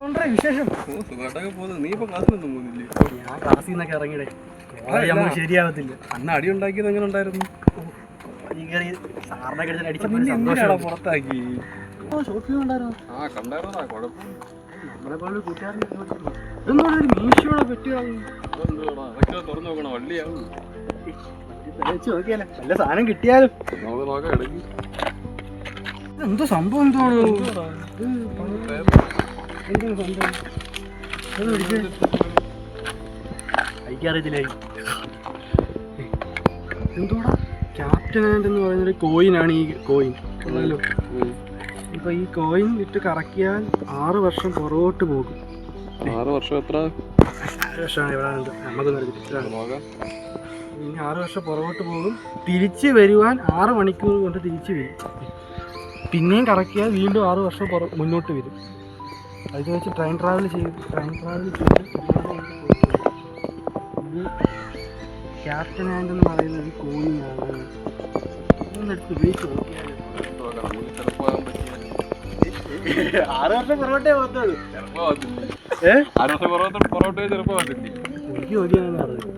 വിശേഷം നീ ഇപ്പൊ ക്ലാസ്സിലൊന്നും പോകുന്നില്ലേ? ഞാൻ ക്ലാസ്സിൽ നിന്നൊക്കെ ഇറങ്ങിയേ ശരിയാവത്തില്ല. അന്ന് അടി ഉണ്ടാക്കിയത് എങ്ങനെ ഉണ്ടായിരുന്നു? സാറിനെ പുറത്താക്കി നമ്മളെ പോലെ കൂട്ടുകാരനെ എന്താണ് മീശോടെ പറ്റിയാണ് തുറന്നു നോക്കണം. വള്ളിയാവും നോക്കിയാലോ നല്ല സാധനം കിട്ടിയാലും നമുക്ക് നോക്കാം. ഇടയ്ക്ക് എന്തോ സംഭവം എന്താണ് അയക്കറിയത്തില്ലായി. എന്തോടാ ക്യാപ്റ്റൻ ആൻഡ് എന്ന് പറയുന്നൊരു കോയിനാണ് ഈ കോയിൻ ഉള്ളല്ലോ. ഇപ്പൊ ഈ കോയിൻ ഇട്ട് കറക്കിയാൽ 6 വർഷം പുറകോട്ട് പോകും. 6 വർഷം എത്ര? 6 വർഷമാണ് ഇവിടെ നമുക്ക് ഇനി 6 വർഷം പുറകോട്ട് പോകും. തിരിച്ച് വരുവാൻ 6 മണിക്കൂർ കൊണ്ട് തിരിച്ച് വരും. പിന്നെയും കറക്കിയാൽ വീണ്ടും 6 വർഷം മുന്നോട്ട് വരും. അത് വെച്ച് ട്രെയിൻ ട്രാവൽ ചെയ്ത് ഇത് ക്യാപ്റ്റൻ ആൻഡ് എന്ന് പറയുന്ന ഒരു കോയിനാണ്. ഒന്നെടുത്ത് ഉപയോഗിച്ച് നോക്കിയാൽ 6 വർഷം പുറകോട്ടേ പോകത്തുള്ളൂ. 6 വർഷം പുറകോട്ടേ ചെറുപ്പം വന്നില്ലേ? എനിക്ക് നോക്കിയാണ് പറഞ്ഞത്.